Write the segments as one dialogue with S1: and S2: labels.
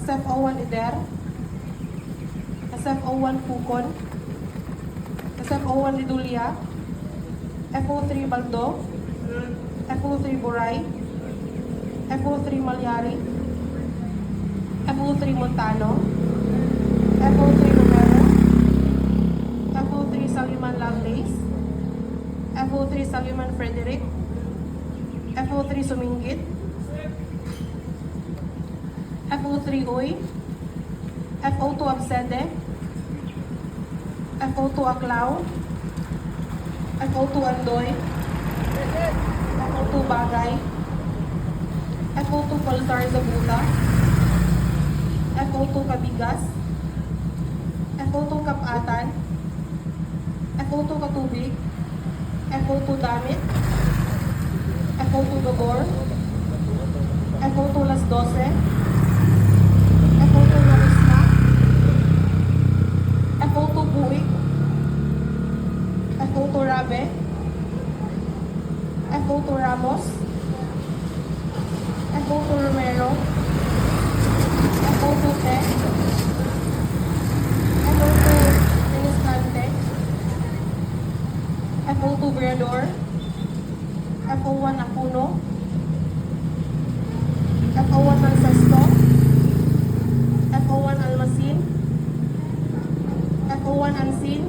S1: SFO1 Eder, SFO1 Pucon, SFO1 Lidulia, FO3 Baldo, FO3 Buray, FO3 Malyari, FO3 Montano, FO3 Romero, FO3 Saliman Lovelace, FO3 Saliman Frederick, FO3 Sumingit, FO3 Uy, FO2 Absede, FO2 Aklao, FO2 Andoy, FO2 Bagay, FO2 Polsar Zabuta, FO2 Kabigas, FO2 Kapatan, FO2 Katubig, FO2 Damit, FO2 Gogor, FO2 Las 12, FO2 Larisma, FO2 Buik, FO2 Rabe, FO2 Ramos, FO2 Romero, FO2 Tech, FO2 Ministrante, FO2 Verador, FO1 Acuno, FO1 Alcesto, FO1 Almasin, FO1 Ansin,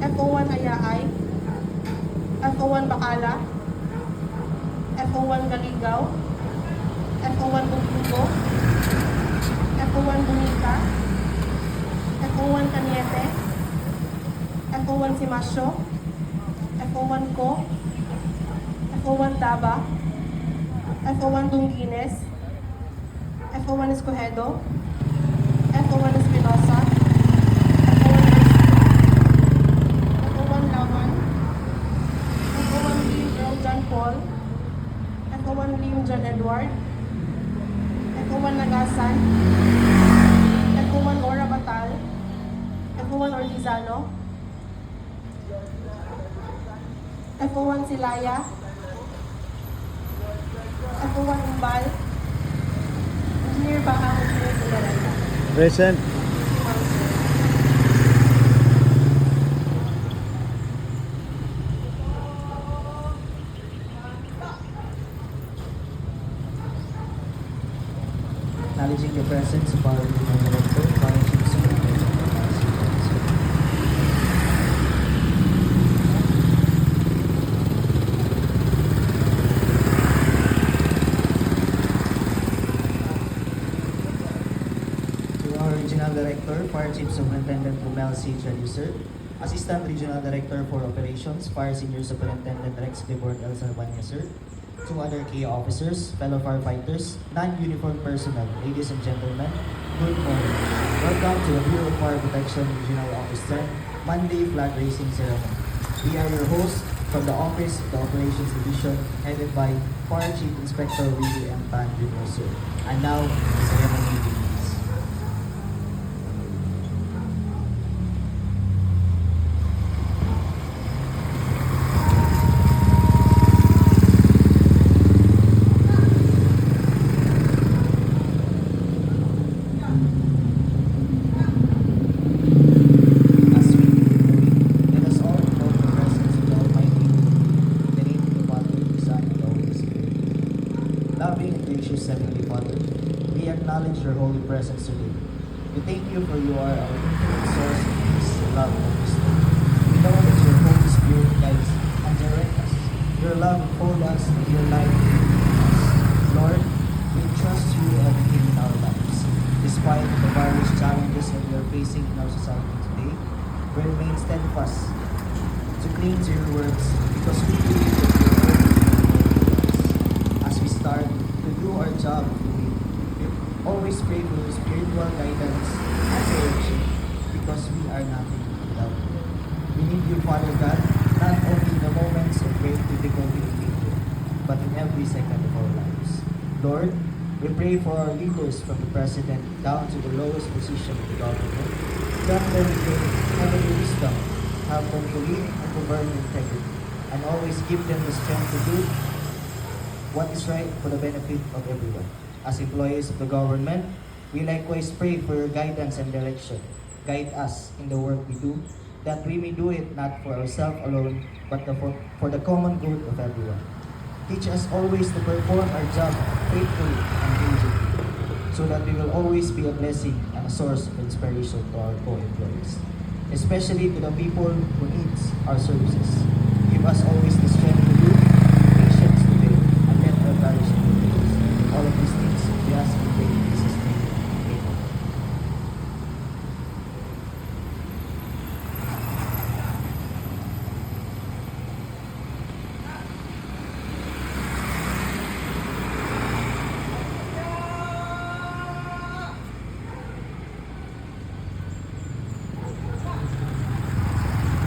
S1: FO1 Ayaay, FO1 Bacala, FO1 Galigaw, FO1 Bugbugo, FO1 Bonita, FO1 Caniete, FO1 Simasyo, FO1 Co, FO1 Taba, FO1 Dunguines, FO1 Escojedo, FO1 Espinosa, FO1 Laman, FO1 Liam Earl John Paul, FO1 Liam John Edward, FO1 Nagasan, FO1 Ora Batal, FO1 Ortizano, FO1 Silaya, FO1 Umbal, Engineer Bahang, Engineer Pilareta.
S2: Present.
S3: Acknowledging the presence of our regional director, Fire Chief Superintendent of Policy. To our Regional Director, Fire Chief Superintendent Romel C. Traducer, Assistant Regional Director for Operations, Fire Senior Superintendent Rex Deborn El Sarbanya, sir. To other key officers, fellow firefighters, non-uniformed personnel, ladies and gentlemen, good morning. Welcome to the Bureau of Fire Protection Regional Office 10 Monday Flag Raising Ceremony. We are your hosts from the Office of the Operations Division, headed by Fire Chief Inspector Willie M. Tan Jr., sir. And now, the ceremony begins. As we begin, let us all invoke the presence of the Almighty in the name of the Father, the Son, and the Holy Spirit. Loving and gracious Heavenly Father, we acknowledge your holy presence today. We thank you for you are our infinite source of peace, love, and wisdom. We know that your Holy Spirit guides and directs us. Your love enfolds us, and your light illuminates us. Lord, we trust you everything in our lives. Despite the various challenges that we are facing in our society today, we remain steadfast to cling to your words because we believe that your word will us. As we start to do our job, we always pray for your spiritual guidance and direction because we are nothing without you. We need you, Father God, not only in the moments of great difficulty and danger, but in every second of our lives. Lord, we pray for our leaders from the President down to the lowest position of the government. Grant them with heavenly wisdom, help them to lead and govern with integrity, and always give them the strength to do what is right for the benefit of everyone. As employees of the government, We likewise pray for your guidance and direction. Guide us in the work we do, that we may do it not for ourselves alone, but for the common good of everyone. Teach us always to perform our job faithfully and diligently, so that we will always be a blessing and a source of inspiration to our co-employees, especially to the people who needs our services. Give us always the strength to do, patience to bear, and let our courage to increase. All of these things we ask and pray in Jesus' name. Amen.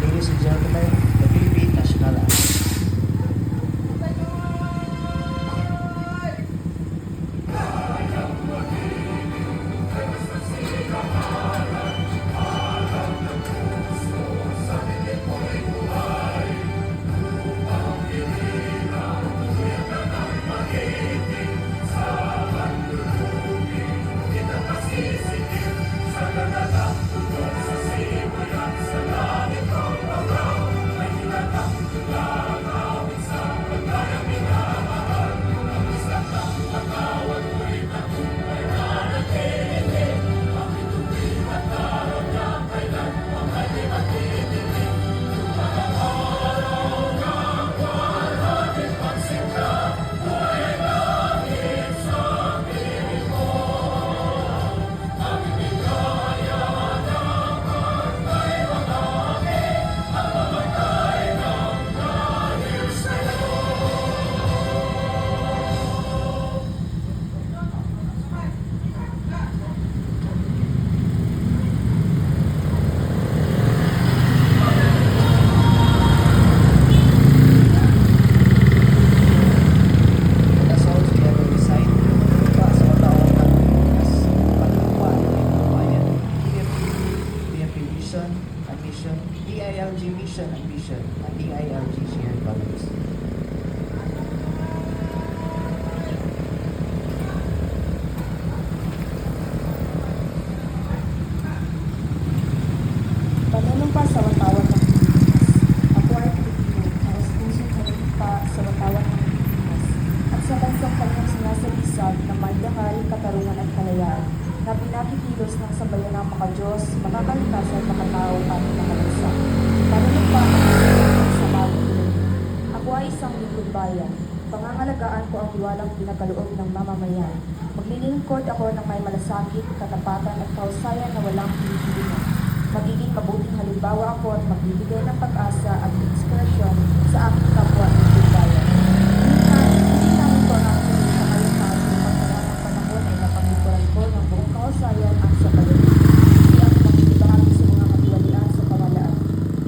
S3: Ladies and gentlemen, the Philippine National Anthem. Let us all together recite Lupa sa Wataon ng Pilipinas, Paglupa ng Bayan, DFP Mission and Mission, DILG Mission and Mission, and DILG Shared Values.
S2: Panunumpa sa Watawan ng Pilipinas. Ako ay Pilipino, nais pusong manunumpa sa Watawan ng Pilipinas at sa bansang kanyang sinasalisag na may dangal, katarungan at kalayaan na pinakikilos ng sambayanang makadiyos, makakalikasan, makatao at makalansa. Panunumpa sa bagong Pilipino. Ako ay isang lingkod bayan. Pangangalagaan ko ang tiwalang pinagkaloob ng mamamayan. Maglilingkod ako ng may malasakit, katapatan at kahusayan na walang pinipili. Magiging mabuting halimbawa ako at magbibigay ng pag-asa at inspirasyon sa aking kapwa ng bayan. Hindi namin ko ang aking sa kayong kaasang pagkarang panahon ay napangipuran ko ng buong kahusayan at sa bayan. Hindi ako makikibahagi sa mga katiwalian sa pamalaan.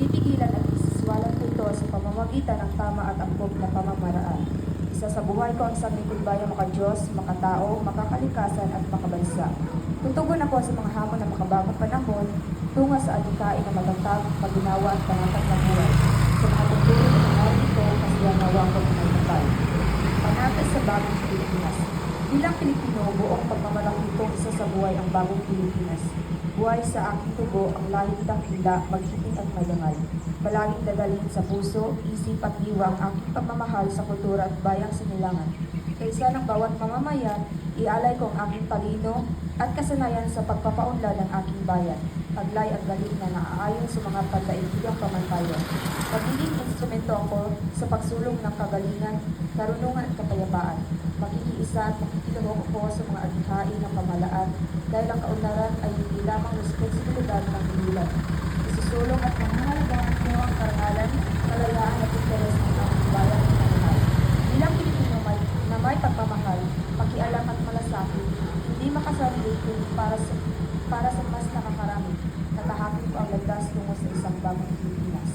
S2: Pipigilan at isiswalan ko ito sa pamamagitan ng tama at angkop na pamamaraan. Isa sa buhay ko ang sanglingkod bayan makadiyos, makatao, makakalikasan at makabansa. Tutugon ako sa mga hamon ng makabagong panahon tungo sa adhikain na matatag, paginawa at panatag na buhay. Sa mga tungkulin na nangyari ito, kasiyan nawa ko ng magtatag. Panatag sa bagong Pilipinas. Bilang Pilipino, buong pagmamalaki kong isa sa buhay ang bagong Pilipinas. Buhay sa aking tubo ang lahing dakila, maghiting at madangal. Palaging dadalhin sa puso, isip at diwa ang aking pagmamahal sa kultura at bayang sinilangan. Kaysa ng bawat mamamayan, ialay ko ang aking talino at kasanayan sa pagpapaunlad ng aking bayan. Taglay at galing na naaayon sa mga pagdaigdigang pamantayan. Magiging instrumento ako sa pagsulong ng kagalingan, karunungan at kapayapaan. Makikiisa at makikilahok ako sa mga adhihain ng pamalaan dahil ang kaunlaran ay hindi lamang responsibilidad ng ilulan. Isusulong at manghahalagaan ko ang karangalan, kalayaan at interes ng aking bayan at pamahal. Bilang Pilipino na may pagpamahal, pakialam at malasakit, hindi makasarili kundi para sa mas nakakarami. Natahakot ko ang landas tungo sa isang bagong Pilipinas.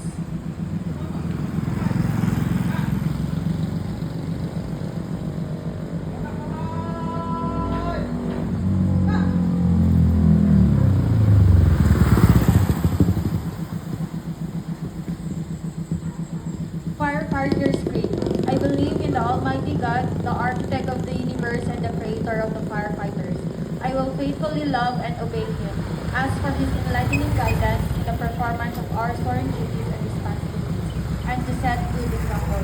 S4: Firefighters Creed. I believe in the Almighty God, the architect of the universe and the creator of the firefighters. I will faithfully faithfully love and obey Him. Ask for His enlightening guidance in the performance of our solemn duties and responsibilities, and to set good example.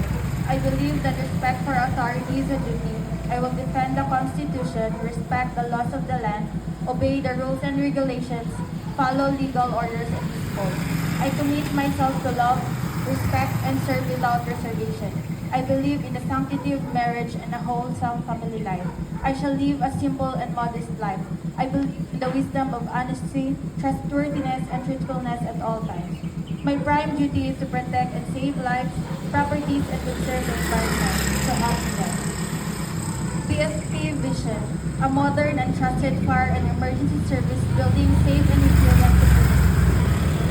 S4: I believe that respect for authority is a duty. I will defend the Constitution, respect the laws of the land, obey the rules and regulations, follow legal orders and principles. I commit myself to love, respect, and serve without reservation. I believe in the sanctity of marriage and a wholesome family life. I shall live a simple and modest life. I believe in the wisdom of honesty, trustworthiness, and truthfulness at all times. My prime duty is to protect and save lives, properties, and conserve the environment. So help me God. PSP Vision, a modern and trusted fire and emergency service building safe and resilient communities.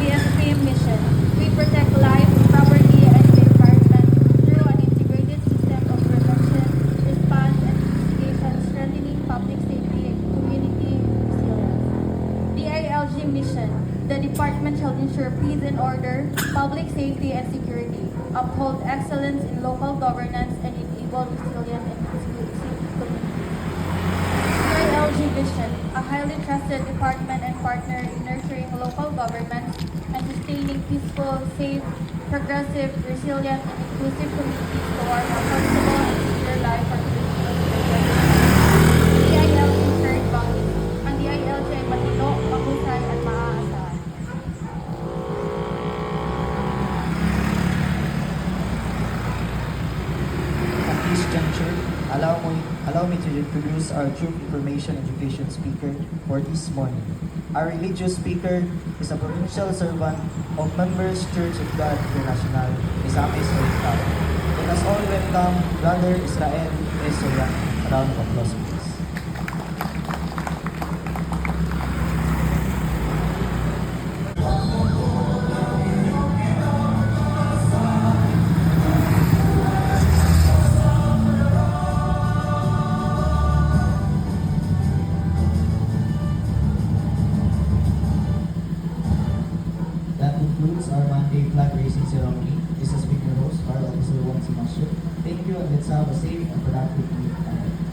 S4: PSP Mission, we protect life, property, and the environment through an integrated system of prevention, response, and investigation, strengthening public safety and community resilience. DILG Mission, the department shall ensure peace and order, public safety and security, uphold excellence in local governance, and enable resilient and inclusive communities. DILG Vision, a highly trusted department and partner in nurturing local governments and sustaining peaceful, safe, progressive, resilient, and inclusive communities toward a comfortable and secure life for Filipinos. DILG Third Values. Ang DILG ay matino, mahusay, at maaasahan.
S3: At this juncture, allow me to introduce our Truth Information Education speaker for this morning. Our religious speaker is a provincial servant of Members Church of God International, Misamis Oriental. Let us all welcome Brother Israel Esoya. A round of applause, please. That concludes our Monday flag raising ceremony. This has been your host, Fire Officer 1 Simasyo. Thank you and let's have a safe and productive week ahead.